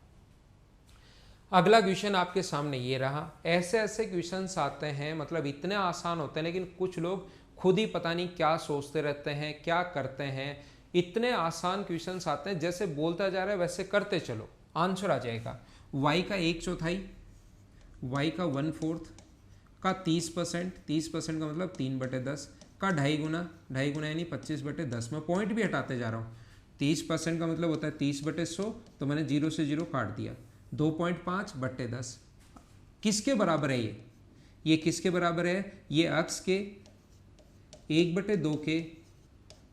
अगला क्वेश्चन आपके सामने ये रहा। ऐसे ऐसे क्वेश्चंस आते हैं, मतलब इतने आसान होते हैं, लेकिन कुछ लोग खुद ही पता नहीं क्या सोचते रहते हैं, क्या करते हैं। इतने आसान क्वेश्चंस आते हैं, जैसे बोलता जा रहा है वैसे करते चलो, आंसर आ जाएगा। y का 1/4, y का 1/4 का 30%, 30% का मतलब 3/10 का 2.5 गुना, 2.5 गुना यानी 25/10। मैं पॉइंट भी हटाते जा रहा हूँ। 30% का मतलब होता है 30/100, तो मैंने 0 से 0 काट दिया। 2.5/10 किसके बराबर है ये किसके बराबर है? ये अक्स के 1/2 के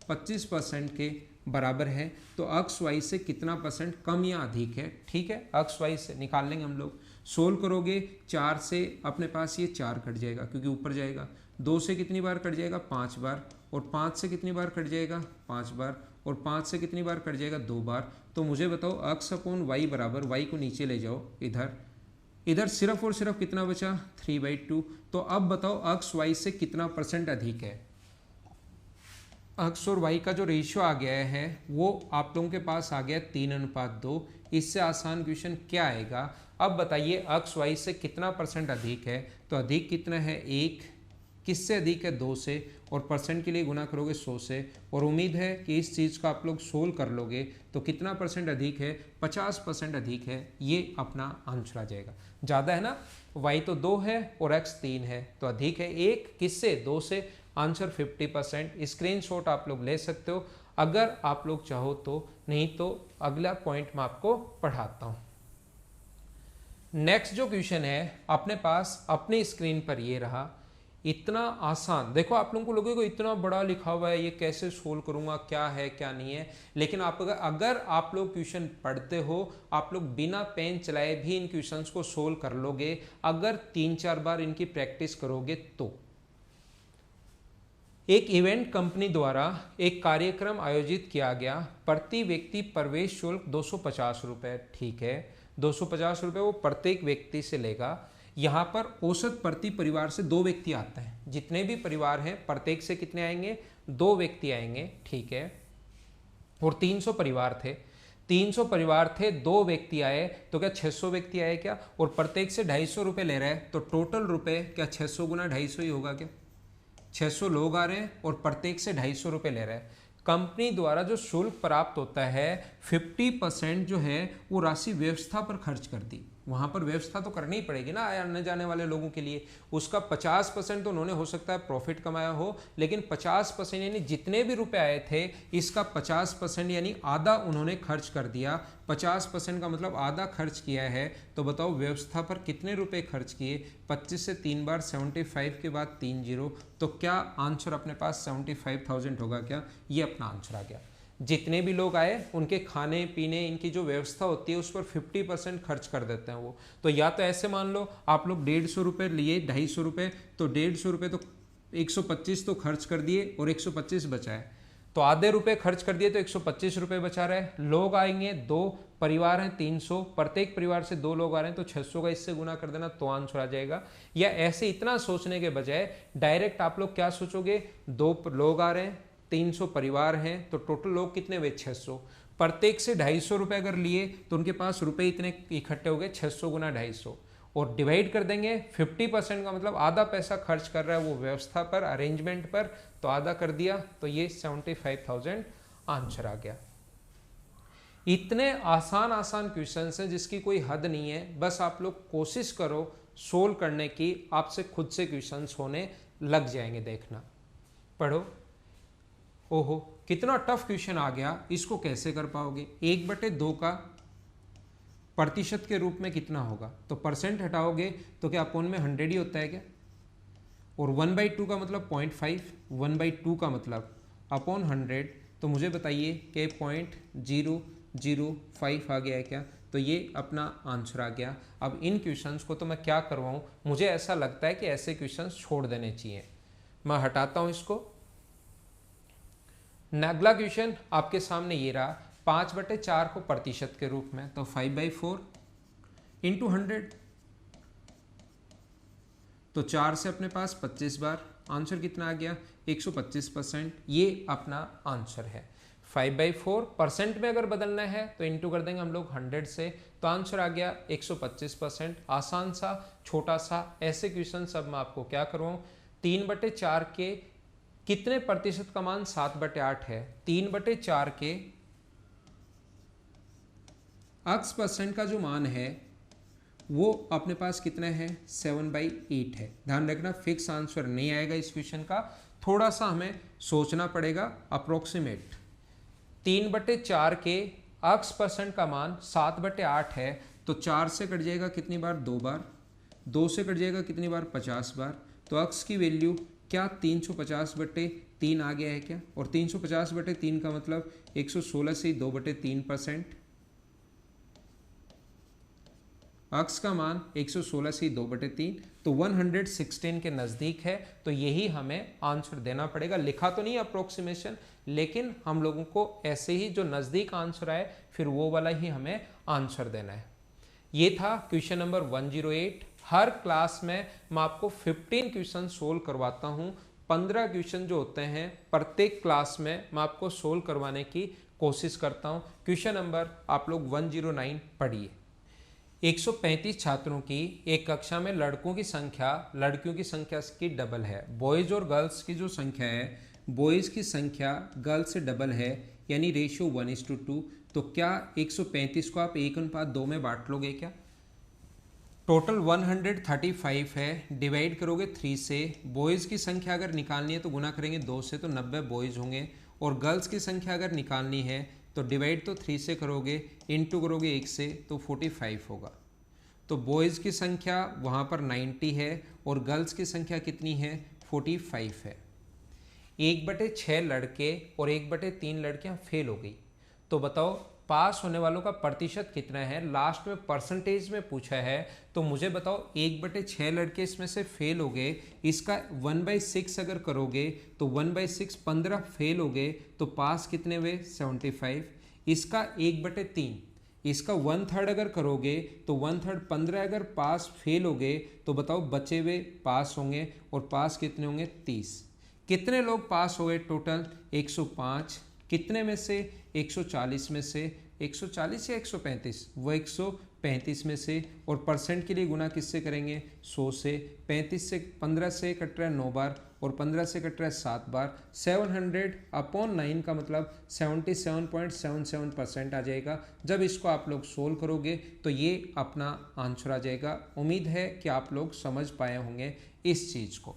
25% के बराबर है। तो अक्स वाई से कितना परसेंट कम या अधिक है? ठीक है, अक्स वाई से निकाल लेंगे हम लोग। सोल्व करोगे 4 से अपने पास ये 4 कट जाएगा क्योंकि ऊपर जाएगा। 2 से कितनी बार कट जाएगा? 5 बार। और 5 से कितनी बार कट जाएगा? 5 बार। और 5 से कितनी बार कट जाएगा? 2 बार। तो मुझे बताओ अक्स अपॉन वाई बराबर, वाई को नीचे ले जाओ, इधर सिर्फ और सिर्फ कितना बचा? 3/2। तो अब बताओ अक्स वाई से कितना परसेंट अधिक है? अक्स और वाई का जो रेशियो आ गया है वो आप लोगों के पास आ गया 3:2। इससे आसान क्वेश्चन क्या आएगा? अब बताइए अक्स वाई से कितना परसेंट अधिक है? तो अधिक कितना है? 1। किससे अधिक है? 2 से। और परसेंट के लिए गुना करोगे 100 से। और उम्मीद है कि इस चीज़ को आप लोग सोल्व कर लोगे। तो कितना परसेंट अधिक है? 50% अधिक है। ये अपना आंसर आ जाएगा। ज़्यादा है ना, y तो 2 है और x 3 है, तो अधिक है 1। किससे? 2 से। आंसर 50%। स्क्रीनशॉट आप लोग ले सकते हो अगर आप लोग चाहो तो, नहीं तो अगला पॉइंट मैं आपको पढ़ाता हूँ। नेक्स्ट जो क्वेश्चन है अपने पास अपनी स्क्रीन पर ये रहा। इतना आसान, देखो आप लोगों को लगेगा इतना बड़ा लिखा हुआ है, ये कैसे सोल्व करूंगा, क्या है क्या नहीं है। लेकिन अगर आप लोग क्वेश्चन पढ़ते हो, आप लोग बिना पेन चलाए भी इन क्वेश्चंस को सोल्व कर लोगे अगर 3-4 बार इनकी प्रैक्टिस करोगे तो। एक इवेंट कंपनी द्वारा एक कार्यक्रम आयोजित किया गया। प्रति व्यक्ति प्रवेश शुल्क 250 रुपये। ठीक है, 250 रुपये वो प्रत्येक व्यक्ति से लेगा। यहाँ पर औसत प्रति परिवार से 2 व्यक्ति आते हैं। जितने भी परिवार हैं प्रत्येक से कितने आएंगे? 2 व्यक्ति आएंगे। ठीक है, और 300 परिवार थे। 300 परिवार थे, 2 व्यक्ति आए, तो क्या 600 व्यक्ति आए क्या? और प्रत्येक से 250 रुपये ले रहे हैं, तो टोटल रुपये क्या 600 गुना 250 ही होगा क्या? 600 लोग आ रहे हैं और प्रत्येक से 250 रुपये ले रहे हैं। कंपनी द्वारा जो शुल्क प्राप्त होता है 50% जो है वो राशि व्यवस्था पर खर्च कर दी। वहाँ पर व्यवस्था तो करनी ही पड़ेगी ना आने जाने वाले लोगों के लिए। उसका 50% तो उन्होंने हो सकता है प्रॉफिट कमाया हो, लेकिन 50% यानी जितने भी रुपए आए थे इसका 50% यानी आधा उन्होंने खर्च कर दिया। 50% का मतलब आधा खर्च किया है। तो बताओ व्यवस्था पर कितने रुपए खर्च किए? 25 से 3 बार 75 के बाद 3 जीरो, तो क्या आंसर अपने पास 75,000 होगा क्या? ये अपना आंसर आ गया। जितने भी लोग आए उनके खाने पीने इनकी जो व्यवस्था होती है उस पर 50% खर्च कर देते हैं वो। तो या तो ऐसे मान लो आप लोग 150 रुपये लिए, 250 रुपये, तो 150 रुपये तो 125 तो खर्च कर दिए और 125 बचाए, तो आधे रुपए खर्च कर दिए तो 125 रुपये बचा रहे। लोग आएंगे 2, परिवार हैं 300, प्रत्येक परिवार से 2 लोग आ रहे हैं, तो 600 का इससे गुना कर देना तो आंसर आ जाएगा। या ऐसे इतना सोचने के बजाय डायरेक्ट आप लोग क्या सोचोगे? 2 लोग आ रहे हैं, 300 परिवार हैं, तो टोटल लोग कितने हुए? 600। प्रत्येक से 250 रुपये अगर लिए तो उनके पास रुपए इतने इकट्ठे हो गए, 600 गुना 250, और डिवाइड कर देंगे। 50% का मतलब आधा पैसा खर्च कर रहा है वो व्यवस्था पर, अरेंजमेंट पर, तो आधा कर दिया, तो ये 75,000 आंसर आ गया। इतने आसान आसान क्वेश्चंस हैं जिसकी कोई हद नहीं है। बस आप लोग कोशिश करो सोल्व करने की, आपसे खुद से क्वेश्चंस होने लग जाएंगे। देखना, पढ़ो। ओहो, कितना टफ क्वेश्चन आ गया, इसको कैसे कर पाओगे। 1/2 का प्रतिशत के रूप में कितना होगा, तो परसेंट हटाओगे तो क्या अपॉन में 100 ही होता है क्या, और 1/2 का मतलब 0.5, 1/2 का मतलब अपॉन 100, तो मुझे बताइए कि 0.005 आ गया है क्या, तो ये अपना आंसर आ गया। अब इन क्वेश्चंस को तो मैं क्या करवाऊँ, मुझे ऐसा लगता है कि ऐसे क्वेश्चंस छोड़ देने चाहिए। मैं हटाता हूँ इसको। अगला क्वेश्चन आपके सामने ये रहा, 5/4 को प्रतिशत के रूप में, तो 5/4 इंटू 100, तो 4 से अपने पास 25 बार, आंसर कितना आ गया 125%। ये अपना आंसर है। 5/4 परसेंट में अगर बदलना है तो इंटू कर देंगे हम लोग 100 से, तो आंसर आ गया 125%। आसान सा छोटा सा। ऐसे क्वेश्चन सब मैं आपको क्या करवाऊँ, 3/4 के कितने प्रतिशत का मान 7/8 है, 3/4 के x परसेंट का जो मान है वो अपने पास कितना है 7/8 है। ध्यान रखना फिक्स आंसर नहीं आएगा इस क्वेश्चन का, थोड़ा सा हमें सोचना पड़ेगा। अप्रोक्सीमेट 3/4 के x परसेंट का मान 7/8 है, तो 4 से कट जाएगा कितनी बार 2 बार, 2 से कट जाएगा कितनी बार 50 बार, तो x की वैल्यू क्या 350/3 आ गया है क्या, और 350/3 का मतलब 116 से 2/3%, x का मान 116 से 2/3, तो 116 के नज़दीक है, तो यही हमें आंसर देना पड़ेगा। लिखा तो नहीं अप्रोक्सीमेशन, लेकिन हम लोगों को ऐसे ही जो नज़दीक आंसर आए फिर वो वाला ही हमें आंसर देना है। ये था क्वेश्चन नंबर 108। हर क्लास में मैं आपको 15 क्वेश्चन सोल्व करवाता हूँ। 15 क्वेश्चन जो होते हैं प्रत्येक क्लास में मैं आपको सोल्व करवाने की कोशिश करता हूँ। क्वेश्चन नंबर आप लोग 109 पढ़िए। 135 छात्रों की एक कक्षा में लड़कों की संख्या लड़कियों की संख्या की डबल है। बॉयज़ और गर्ल्स की जो संख्या है, बॉयज़ की संख्या गर्ल्स से डबल है, यानी रेशियो 1:2। तो क्या 135 को आप 1:2 में बांट लोगे क्या? टोटल 135 है, डिवाइड करोगे 3 से। बॉयज़ की संख्या अगर निकालनी है तो गुना करेंगे 2 से, तो 90 बॉयज़ होंगे। और गर्ल्स की संख्या अगर निकालनी है तो डिवाइड तो 3 से करोगे, इनटू करोगे 1 से, तो 45 होगा। तो बॉयज़ की संख्या वहाँ पर 90 है और गर्ल्स की संख्या कितनी है 45 है। 1/6 लड़के और 1/3 लड़कियाँ फेल हो गई, तो बताओ पास होने वालों का प्रतिशत कितना है। लास्ट में परसेंटेज में पूछा है, तो मुझे बताओ 1/6 लड़के इसमें से फेल हो गए, इसका 1/6 अगर करोगे तो 1/6 15 फेल हो गए, तो पास कितने हुए 75। इसका 1/3, इसका 1/3 अगर करोगे तो 1/3 15 अगर पास फेल हो गए, तो बताओ बचे हुए पास होंगे, और पास कितने होंगे 30। कितने लोग पास हो गए टोटल 105। कितने में से 140 में से, 140 या 135, वो 135 में से। और परसेंट के लिए गुना किससे करेंगे 100 से। 35 से 15 से कट रहा है 9 बार, और 15 से कट रहा है 7 बार। 700/9 का मतलब 77.77% आ जाएगा। जब इसको आप लोग सोल्व करोगे तो ये अपना आंसर आ जाएगा। उम्मीद है कि आप लोग समझ पाए होंगे इस चीज़ को।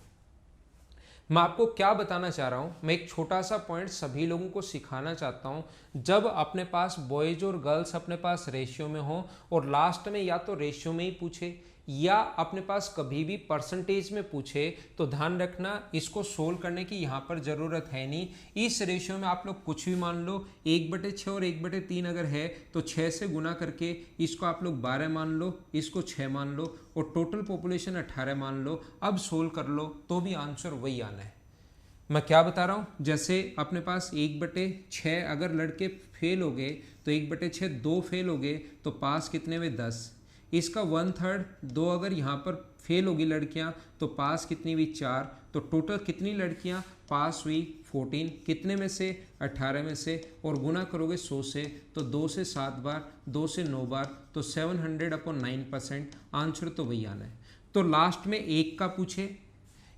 मैं आपको क्या बताना चाह रहा हूँ, मैं एक छोटा सा पॉइंट सभी लोगों को सिखाना चाहता हूँ। जब अपने पास बॉयज़ और गर्ल्स अपने पास रेशियो में हो, और लास्ट में या तो रेशियो में ही पूछे या अपने पास कभी भी परसेंटेज में पूछे, तो ध्यान रखना इसको सोल्व करने की यहाँ पर ज़रूरत है नहीं। इस रेशियो में आप लोग कुछ भी मान लो, 1/6 और 1/3 अगर है तो 6 से गुना करके इसको आप लोग 12 मान लो, इसको 6 मान लो, और टोटल पॉपुलेशन 18 मान लो। अब सोल्व कर लो तो भी आंसर वही आना है। मैं क्या बता रहा हूँ, जैसे अपने पास 1/6 अगर लड़के फेल हो गए, तो 1/6 2 फेल हो गए, तो पास कितने हुए 10। इसका 1/3 2 अगर यहाँ पर फेल होगी लड़कियाँ, तो पास कितनी हुई 4। तो टोटल कितनी लड़कियाँ पास हुई 14। कितने में से 18 में से, और गुना करोगे 100 से, तो 2 से 7 बार, 2 से 9 बार, तो 700/9%। आंसर तो वही आना है। तो लास्ट में 1 का पूछे,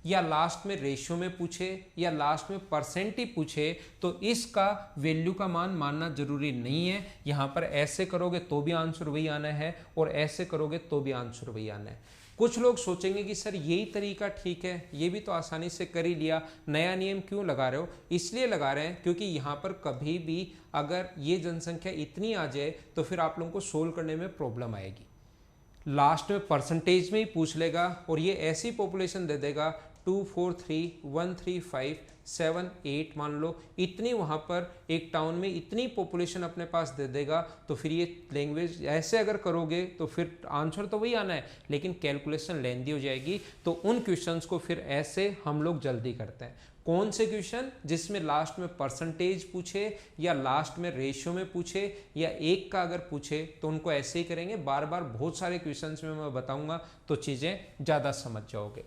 या लास्ट में रेशियो में पूछे, या लास्ट में परसेंट ही पूछे, तो इसका वैल्यू का मान मानना जरूरी नहीं है। यहाँ पर ऐसे करोगे तो भी आंसर वही आना है, और ऐसे करोगे तो भी आंसर वही आना है। कुछ लोग सोचेंगे कि सर यही तरीका ठीक है, ये भी तो आसानी से कर ही लिया, नया नियम क्यों लगा रहे हो? इसलिए लगा रहे हैं क्योंकि यहाँ पर कभी भी अगर ये जनसंख्या इतनी आ जाए तो फिर आप लोगों को सोल्व करने में प्रॉब्लम आएगी। लास्ट में परसेंटेज में ही पूछ लेगा और ये ऐसी पॉपुलेशन दे देगा 2, 4, 3, 1, 3, 5, 7, 8 मान लो, इतनी वहाँ पर एक टाउन में इतनी पॉपुलेशन अपने पास दे देगा। तो फिर ये लैंग्वेज ऐसे अगर करोगे तो फिर आंसर तो वही आना है, लेकिन कैलकुलेशन लेंदी हो जाएगी। तो उन क्वेश्चंस को फिर ऐसे हम लोग जल्दी करते हैं। कौन से क्वेश्चन? जिसमें लास्ट में परसेंटेज पूछे या लास्ट में रेशियो में पूछे या एक का अगर पूछे तो उनको ऐसे ही करेंगे। बार बार बहुत सारे क्वेश्चंस में मैं बताऊंगा तो चीज़ें ज़्यादा समझ जाओगे।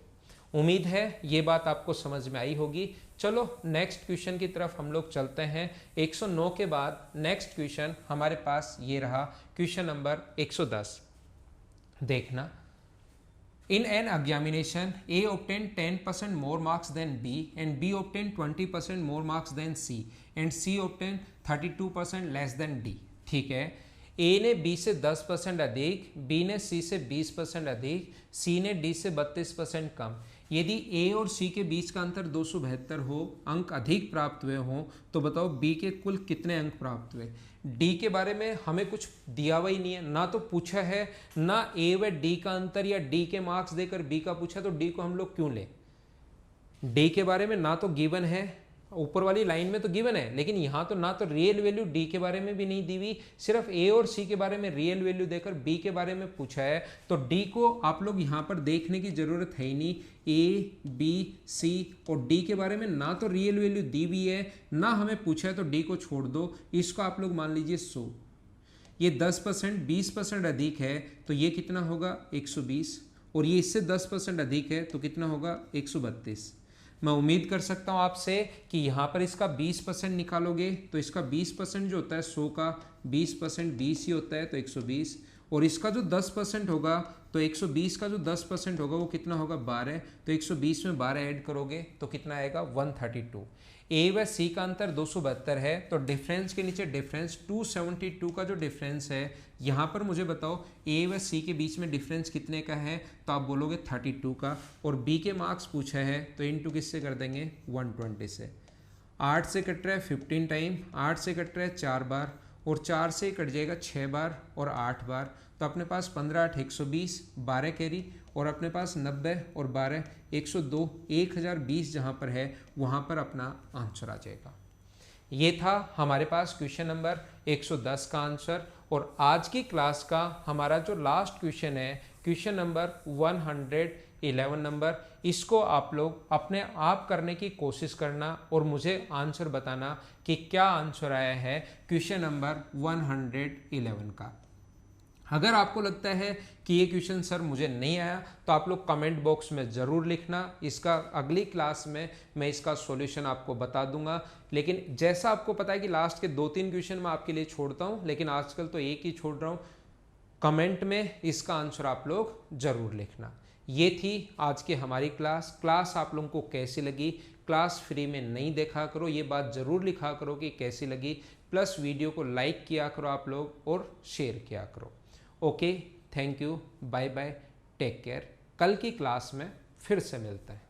उम्मीद है ये बात आपको समझ में आई होगी। चलो नेक्स्ट क्वेश्चन की तरफ हम लोग चलते हैं। 109 के बाद नेक्स्ट क्वेश्चन हमारे पास ये रहा, क्वेश्चन नंबर 110। देखना, in an examination A obtained 10% more marks than B and B obtained 20% more marks than C and C obtained 32% less than D। ठीक है, A ने B से 10% अधिक, B ने C से 20% अधिक, C ने D से 32% कम। यदि A और C के बीच का अंतर 272 हो, अंक अधिक प्राप्त हुए हों, तो बताओ B के कुल कितने अंक प्राप्त हुए? D के बारे में हमें कुछ दिया हुआ ही नहीं है, ना तो पूछा है, ना A व D का अंतर या D के मार्क्स देकर B का पूछा, तो D को हम लोग क्यों लें? D के बारे में ना तो गिवन है, ऊपर वाली लाइन में तो गिवन है, लेकिन यहाँ तो ना तो रियल वैल्यू D के बारे में भी नहीं दी हुई, सिर्फ A और C के बारे में रियल वैल्यू देकर B के बारे में पूछा है। तो D को आप लोग यहाँ पर देखने की जरूरत है ही नहीं। A, B, C और D के बारे में ना तो रियल वैल्यू दी हुई है, ना हमें पूछा है, तो D को छोड़ दो। इसको आप लोग मान लीजिए 100। ये 10% 20% अधिक है तो ये कितना होगा? 120। और ये इससे 10% अधिक है तो कितना होगा? 132। मैं उम्मीद कर सकता हूँ आपसे कि यहाँ पर इसका 20% निकालोगे तो इसका 20% जो होता है 100 का 20% 20 ही होता है, तो 120। और इसका जो 10% होगा तो 120 का जो 10% होगा वो कितना होगा? 12। तो 120 में 12 ऐड करोगे तो कितना आएगा? 132। ए व सी का अंतर 272 है, तो डिफरेंस के नीचे डिफरेंस 272 का जो डिफरेंस है, यहाँ पर मुझे बताओ ए व सी के बीच में डिफरेंस कितने का है? तो आप बोलोगे 32 का। और बी के मार्क्स पूछा है तो इनटू किससे कर देंगे? 120 से। 8 से कट रहा है 15 टाइम, 8 से कट रहा है 4 बार, और 4 से कट जाएगा 6 बार और 8 बार। तो अपने पास 15 8 120, 12 कैरी, और अपने पास 90 और 12 102, 1020 जहाँ पर है वहाँ पर अपना आंसर आ जाएगा। ये था हमारे पास क्वेश्चन नंबर 110 का आंसर। और आज की क्लास का हमारा जो लास्ट क्वेश्चन है, क्वेश्चन नंबर 111 नंबर, इसको आप लोग अपने आप करने की कोशिश करना और मुझे आंसर बताना कि क्या आंसर आया है क्वेश्चन नंबर 111 का। अगर आपको लगता है कि ये क्वेश्चन सर मुझे नहीं आया तो आप लोग कमेंट बॉक्स में ज़रूर लिखना। इसका अगली क्लास में मैं इसका सॉल्यूशन आपको बता दूंगा। लेकिन जैसा आपको पता है कि लास्ट के 2-3 क्वेश्चन मैं आपके लिए छोड़ता हूँ, लेकिन आजकल तो एक ही छोड़ रहा हूँ। कमेंट में इसका आंसर आप लोग ज़रूर लिखना। ये थी आज की हमारी क्लास आप लोगों को कैसी लगी? क्लास फ्री में नहीं देखा करो, ये बात ज़रूर लिखा करो कि कैसी लगी। प्लस वीडियो को लाइक किया करो आप लोग और शेयर किया करो। Okay, thank you, bye bye, take care. कल की क्लास में फिर से मिलते हैं।